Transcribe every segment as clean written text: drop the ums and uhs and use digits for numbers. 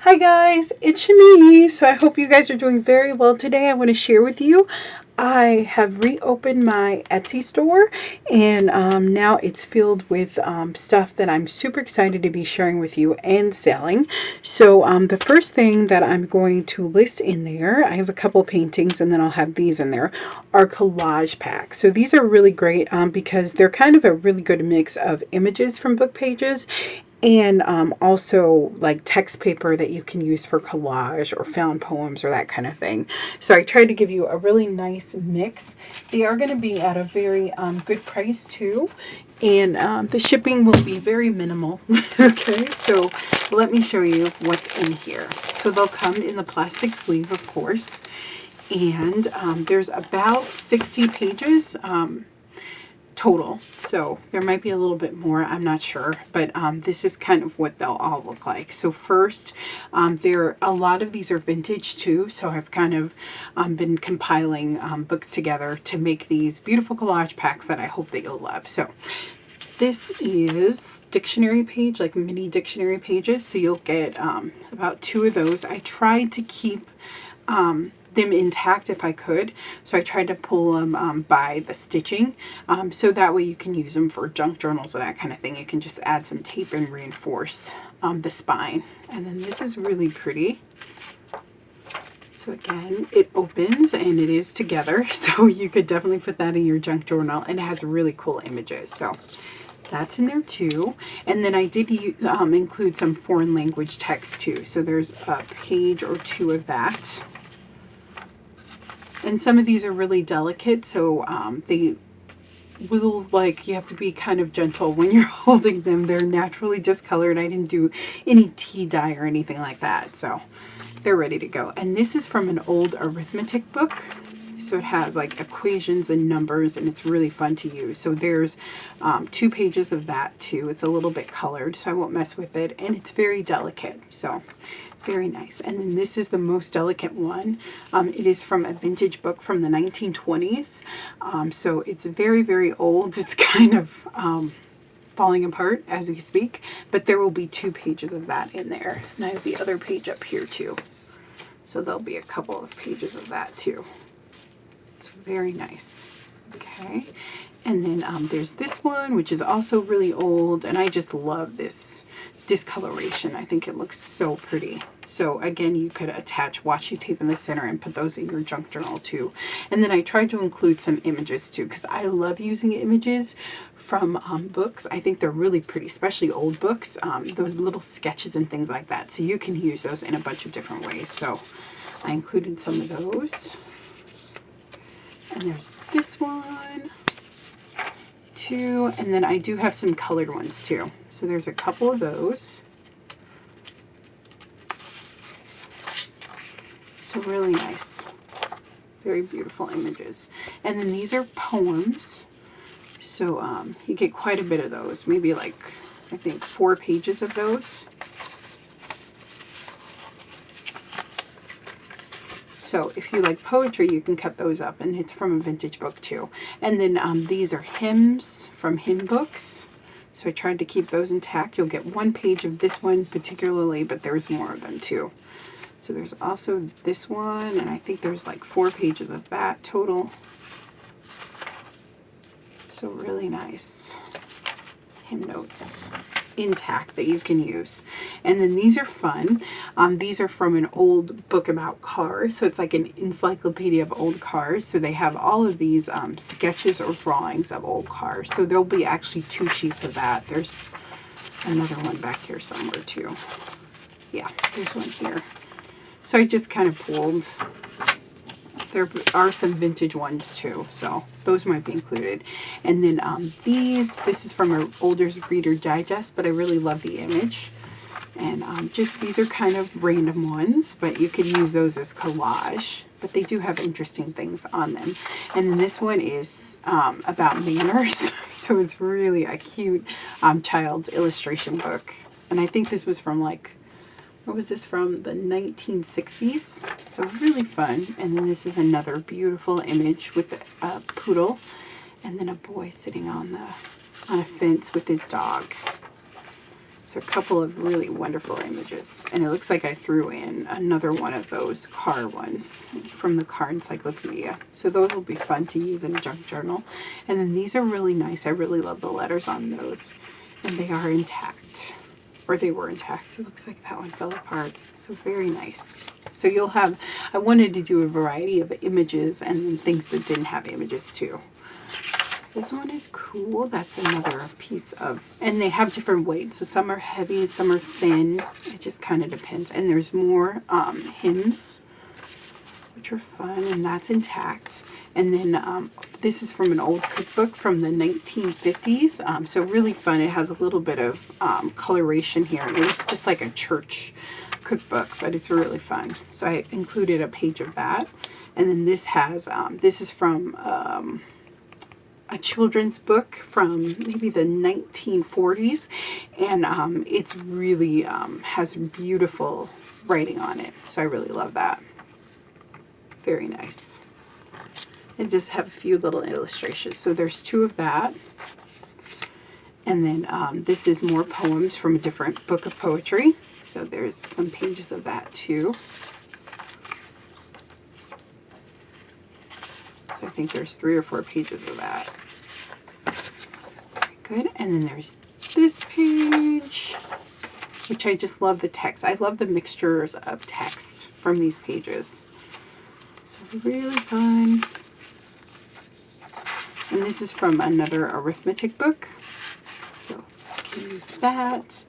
Hi guys, it's me. So I hope you guys are doing very well today. I want to share with you I have reopened my Etsy store, and now it's filled with stuff that I'm super excited to be sharing with you and selling. So the first thing that I'm going to list in there, I have a couple paintings and then I'll have these in there, are collage packs. So these are really great because they're kind of a really good mix of images from book pages and also like text paper that you can use for collage or found poems or that kind of thing. So I tried to give you a really nice mix. They are going to be at a very good price too, and the shipping will be very minimal. Okay, so let me show you what's in here. So they'll come in the plastic sleeve, of course, and there's about 60 pages. Total. So there might be a little bit more, I'm not sure, but this is kind of what they'll all look like. So first, a lot of these are vintage too, so I've kind of been compiling books together to make these beautiful collage packs that I hope that you'll love. So this is dictionary page, like mini dictionary pages, so you'll get about 2 of those. I tried to keep them intact if I could, so I tried to pull them by the stitching, so that way you can use them for junk journals or that kind of thing. You can just add some tape and reinforce the spine. And then this is really pretty. So again, it opens and it is together, so you could definitely put that in your junk journal, and it has really cool images. So that's in there too. And then I did include some foreign language text too, so there's a page or 2 of that. And some of these are really delicate, so they will, like, you have to be kind of gentle when you're holding them. They're naturally discolored. I didn't do any tea dye or anything like that, so they're ready to go. And this is from an old arithmetic book, so it has like equations and numbers, and it's really fun to use. So there's 2 pages of that too. It's a little bit colored, so I won't mess with it, and it's very delicate, so very nice. And then this is the most delicate one. It is from a vintage book from the 1920s, so it's very, very old. It's kind of falling apart as we speak, but there will be 2 pages of that in there, and I have the other page up here too, so there'll be a couple of pages of that too. So very nice. Okay, and then there's this one, which is also really old, and I just love this discoloration. I think it looks so pretty. So again, you could attach washi tape in the center and put those in your junk journal too. And then I tried to include some images too, because I love using images from books. I think they're really pretty, especially old books, those little sketches and things like that. So you can use those in a bunch of different ways. So I included some of those. And there's this one too, and then I do have some colored ones too. So there's a couple of those. So really nice, very beautiful images. And then these are poems. So you get quite a bit of those, maybe like, I think 4 pages of those. So if you like poetry, you can cut those up, and it's from a vintage book too. And then these are hymns from hymn books. So I tried to keep those intact. You'll get 1 page of this one particularly, but there's more of them too. So there's also this one, and I think there's like 4 pages of that total. So really nice hymn notes intact that you can use. And then these are fun. These are from an old book about cars, so it's like an encyclopedia of old cars. So they have all of these sketches or drawings of old cars. So there'll be actually 2 sheets of that. There's another one back here somewhere too. Yeah, there's one here. So I just kind of pulled. There are some vintage ones too, so those might be included. And then this is from an older Reader Digest, but I really love the image. And just, these are kind of random ones, but you could use those as collage, but they do have interesting things on them. And then this one is about manners, so it's really a cute child's illustration book. And I think this was from, like, what was this from? The 1960s. So really fun. And then this is another beautiful image with a poodle and then a boy sitting on a fence with his dog. So a couple of really wonderful images. And it looks like I threw in another one of those car ones from the car encyclopedia. So those will be fun to use in a junk journal. And then these are really nice. I really love the letters on those. And they are intact. Or they were intact. It looks like that one fell apart. So very nice. So you'll have, I wanted to do a variety of images and then things that didn't have images too. This one is cool. That's another piece of, and they have different weights. So some are heavy, some are thin. It just kind of depends. And there's more hymns, which are fun, and that's intact. And then this is from an old cookbook from the 1950s. So really fun. It has a little bit of coloration here. It was just like a church cookbook, but it's really fun. So I included a page of that. And then this has, this is from a children's book from maybe the 1940s, and it's really has beautiful writing on it, so I really love that. Very nice. And just have a few little illustrations. So there's two of that, and then this is more poems from a different book of poetry, so there's some pages of that too. I think there's 3 or 4 pages of that. Very good. And then there's this page, which I just love the text. I love the mixtures of text from these pages. So really fun. And this is from another arithmetic book. So I can use that.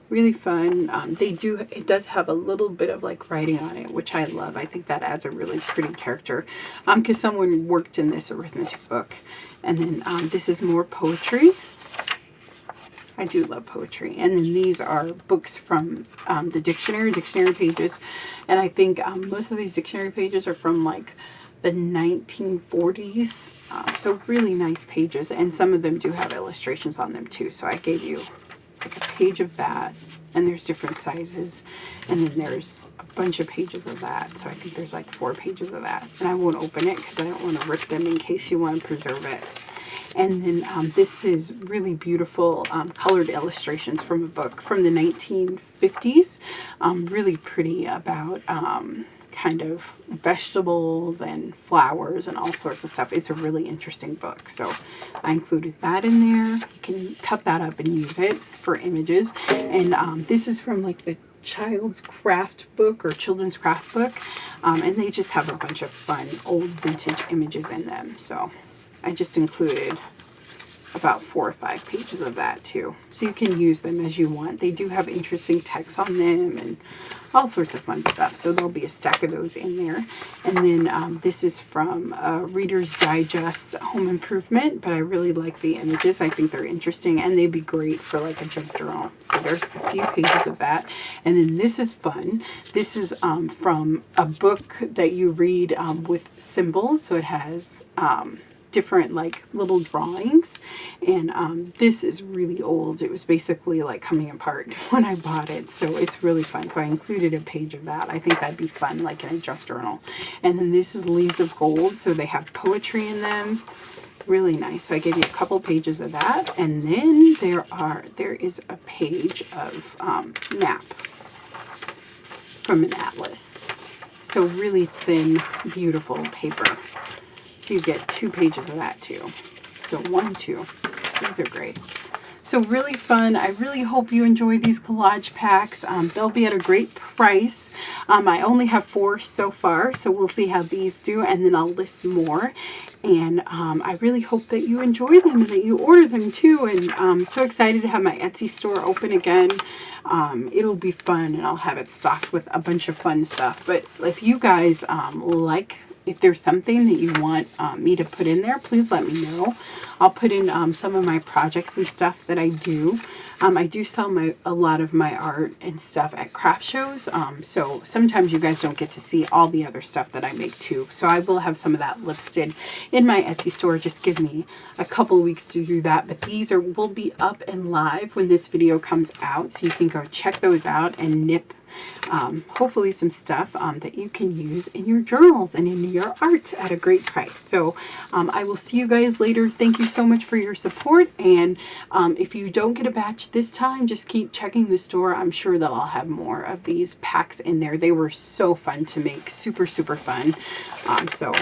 Really fun. It does have a little bit of like writing on it, which I love. I think that adds a really pretty character, because someone worked in this arithmetic book. And then this is more poetry. I do love poetry. And then these are books from the dictionary pages. And I think most of these dictionary pages are from like the 1940s. So really nice pages. And some of them do have illustrations on them too. So I gave you like a page of that, and there's different sizes, and then there's a bunch of pages of that. So I think there's like 4 pages of that, and I won't open it because I don't want to rip them in case you want to preserve it. And then this is really beautiful colored illustrations from a book from the 1950s. Really pretty, about kind of vegetables and flowers and all sorts of stuff. It's a really interesting book. So I included that in there. You can cut that up and use it for images. And this is from like the child's craft book or children's craft book. And they just have a bunch of fun old vintage images in them. So I just included about 4 or 5 pages of that too. So you can use them as you want. They do have interesting text on them and all sorts of fun stuff. So there'll be a stack of those in there. And then this is from Reader's Digest Home Improvement, but I really like the images. I think they're interesting, and they'd be great for like a junk journal. So there's a few pages of that. And then this is fun. This is from a book that you read with symbols. So it has different like little drawings, and this is really old. It was basically like coming apart when I bought it, so it's really fun. So I included a page of that. I think that'd be fun like in a junk journal. And then this is Leaves of Gold, so they have poetry in them. Really nice. So I gave you a couple pages of that, and then there is a page of map from an atlas. So really thin, beautiful paper. So you get 2 pages of that too. So 1, 2. These are great. So really fun. I really hope you enjoy these collage packs. They'll be at a great price. I only have 4 so far, so we'll see how these do, and then I'll list more. And I really hope that you enjoy them and that you order them too. And I'm so excited to have my Etsy store open again. It'll be fun, and I'll have it stocked with a bunch of fun stuff. But if you guys if there's something that you want me to put in there, please let me know. I'll put in some of my projects and stuff that I do. I do sell a lot of my art and stuff at craft shows. So sometimes you guys don't get to see all the other stuff that I make too. So I will have some of that listed in my Etsy store. Just give me a couple weeks to do that. But these will be up and live when this video comes out. So you can go check those out and nip hopefully some stuff that you can use in your journals and in your art at a great price. So I will see you guys later. Thank you so much for your support. And if you don't get a batch this time, just keep checking the store. I'm sure that I'll have more of these packs in there. They were so fun to make. Super, super fun. So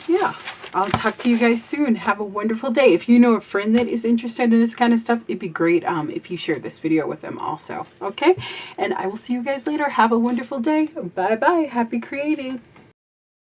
yeah, I'll talk to you guys soon. Have a wonderful day. If you know a friend that is interested in this kind of stuff, it'd be great if you share this video with them also. Okay? And I will see you guys later. Have a wonderful day. Bye-bye. Happy creating.